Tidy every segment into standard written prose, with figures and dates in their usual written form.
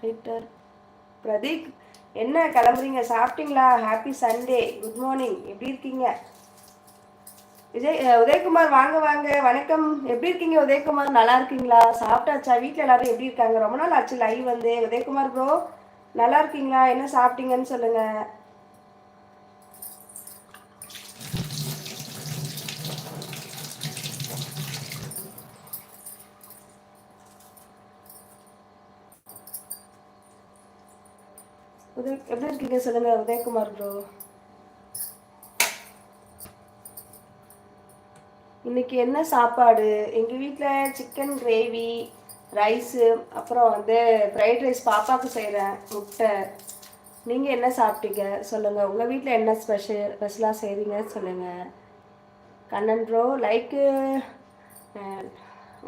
Editor Prateek, என்ன கிளம்புறீங்க? சாப்பிட்டீங்களா? Happy Sunday, good morning. எப்படி இருக்கீங்க? உதயகுமார் வாங்க வாங்க, வணக்கம். எப்படி இருக்கீங்க உதயகுமார்? நல்லா இருக்கீங்களா? சாப்பிட்டாச்சா? வீட்டில் எல்லாரும் எப்படி இருக்காங்க? ரொம்ப நாள் ஆச்சு லைவ் வந்து. உதயகுமார் ப்ரோ நல்லா இருக்கீங்களா? என்ன சாப்பிட்டீங்கன்னு சொல்லுங்க. எப்படி இருக்கீங்க சொல்லுங்க உதயகுமார் ப்ரோ. இன்னைக்கு என்ன சாப்பாடு? எங்கள் வீட்டில் சிக்கன் கிரேவி, ரைஸு, அப்புறம் வந்து ஃப்ரைட் ரைஸ் பாப்பாவுக்கு செய்கிறேன், முட்டை. நீங்கள் என்ன சாப்பிட்டீங்க சொல்லுங்கள். உங்கள் வீட்டில் என்ன ஸ்பெஷலாக செய்கிறீங்க சொல்லுங்கள். கண்ணன் ப்ரோ லைக்கு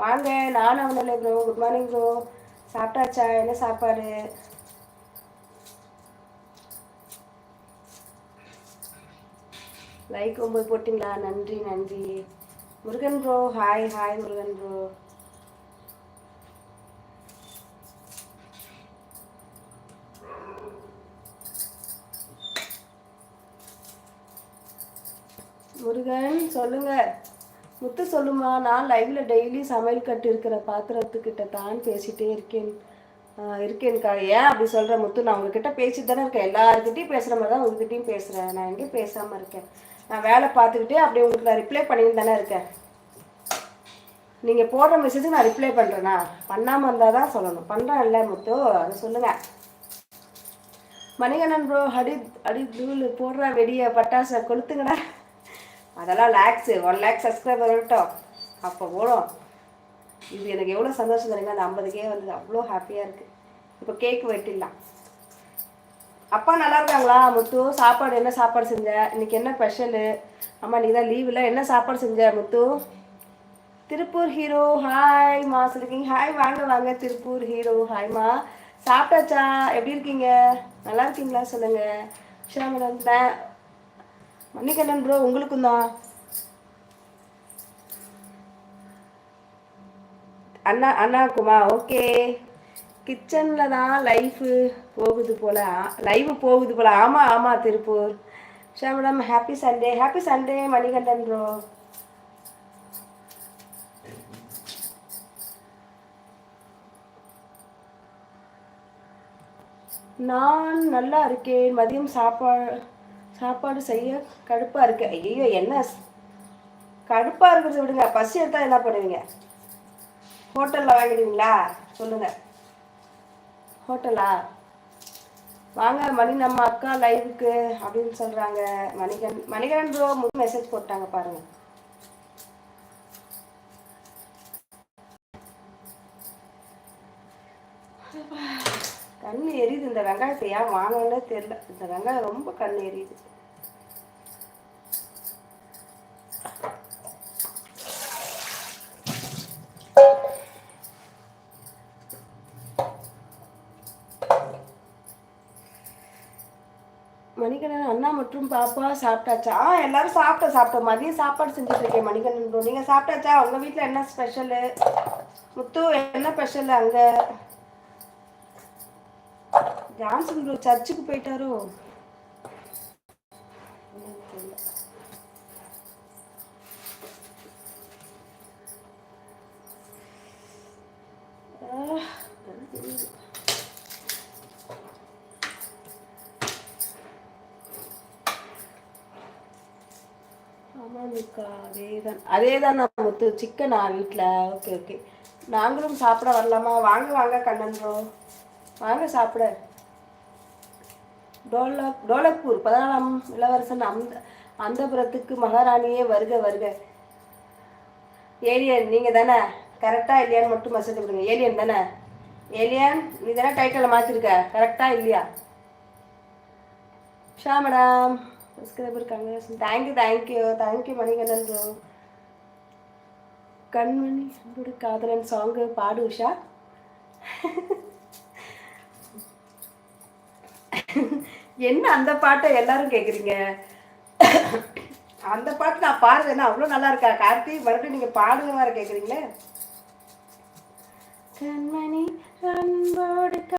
வாங்க. நானும் Avanillai bro. Good morning bro. சாப்பிட்டாச்சா? என்ன சாப்பாடு? லைக் 9 போட்டிங்களா? நன்றி நன்றி. Murugan bro hi hi Murugan bro. Murugan சொல்லுங்க. முத்து சொல்லுமா. நான் லைவ்ல டெய்லி சமையல் கட்டு இருக்கிற பாத்திரத்துக்கிட்ட தான் பேசிட்டே இருக்கேன்க்கா. ஏன் அப்படி சொல்ற முத்து? நான் உங்ககிட்ட பேசிட்டு தானே இருக்கேன். எல்லாருக்கிட்டையும் பேசுகிற மாதிரி தான் உங்ககிட்டையும் பேசுகிறேன். நான் எங்கேயும் பேசாமல் இருக்கேன். நான் வேலை பார்த்துக்கிட்டே அப்படியே உங்களுக்கு நான் ரிப்ளை பண்ணிட்டு தானே இருக்கேன். நீங்கள் போடுற மெசேஜுக்கு நான் ரிப்ளை பண்ணுறேன்னா? பண்ணாமல் இருந்தால் தான் சொல்லணும். பண்ணுறேன் இல்லை முத்து, அதை சொல்லுங்கள். மணிகண்டன் ப்ரோ அடி தூள் போடுற வெடியை பட்டாசை கொளுத்துங்கடா. அதெல்லாம் லேக்ஸு 1 லேக் சப்ஸ்கிரைபர் வரட்டும், அப்போ போடும். இது எனக்கு எவ்வளோ சந்தோஷம் தெரியுங்க. அந்த 50K வந்து அவ்வளோ ஹாப்பியாக இருக்குது. இப்போ கேக் வெட்டிடலாம். அப்பா நல்லா இருக்காங்களா முத்து? சாப்பாடு என்ன சாப்பாடு செஞ்ச இன்னைக்கு? என்ன ஸ்பெஷலு? அம்மா நீ தான் லீவில். என்ன சாப்பாடு செஞ்ச முத்து? திருப்பூர் ஹீரோ ஹாய்மா சொல்லிருக்கீங்க. ஹாய் வாங்க வாங்க திருப்பூர் ஹீரோ ஹாய்மா. சாப்பிட்டாச்சா? எப்படி இருக்கீங்க? நல்லா இருக்கீங்களா சொல்லுங்க. ஷாமன் மணிகண்டன் ப்ரோ உங்களுக்கும் தான். அண்ணாக்குமா ஓகே. கிச்சனில் தான் லைவ் போகுது போல. ஆமாம் திருப்பூர். ஷாமடம் ஹாப்பி சண்டே மணிகண்டன் ப்ரோ. நான் நல்லா இருக்கேன். மதியம் சாப்பாடு செய்ய கடுப்பாக இருக்கு. ஐயோ என்ன கடுப்பாக இருக்கிறத விடுங்க. பசி எடுத்தால் என்ன பண்ணுவீங்க? ஹோட்டலில் வாங்கிடுவீங்களா சொல்லுங்கள். ஹோட்டலா? வாங்க மணி நம்ம அக்கா லைவுக்கு அப்படின்னு சொல்கிறாங்க. மணிகண்டன் ப்ரோ மெசேஜ் போட்டாங்க பாருங்கள். கண் எரியுது. இந்த வெங்காயத்தை ஏன் வாங்கன்னு தெரியல. இந்த வெங்காயம் ரொம்ப கண் எரியுது. மணிகண்டன் அண்ணா மற்றும் பாப்பா சாப்பிட்டாச்சா? எல்லாரும் சாப்பிட்டோம். மதியம் சாப்பாடு செஞ்சுட்டு இருக்கேன் மணிகண்டன் ப்ரோ. நீங்கள் சாப்பிட்டாச்சா? உங்கள் வீட்டில் என்ன ஸ்பெஷலு? முத்து என்ன ஸ்பெஷல் அங்கே? ஜான்சன் ப்ரோ சர்ச்சுக்கு போயிட்டாரோ? ஆமாக்கா அதேதான் நான் முத்து. சிக்கனா வீட்டில்? ஓகே. நாங்களும் சாப்பிட வரலாமா? வாங்க கண்ணன் ப்ரோ வாங்க சாப்பிட. டோலக்பூர் 14ஆம் இளவரசன் அந்தபுரத்துக்கு மகாராணியே வருக. ஏலியன் நீங்கள் தானே? கரெக்டாக இல்லையான்னு மட்டும் மெசேஜ் கொடுங்க. ஏலியன் தானே? ஏலியன் நீ தானே டைட்டில் மாற்றிருக்க? கரெக்டாக இல்லையா? Shah madam subscriber congratulation. Thank you Manikandan bro. கண்மணி அன்போடு காதலன் சாங்கு பாடு உஷா. என்ன அந்த பாட்டை எல்லாரும் கேட்குறீங்க? அந்த பாட்டு நான் பாடுறேன்னா அவ்வளோ நல்லா இருக்கா கார்த்தி? மறுபடியும் நீங்கள் பாடுங்க வேறு கேட்குறீங்களே. கண்மணி அன்போடு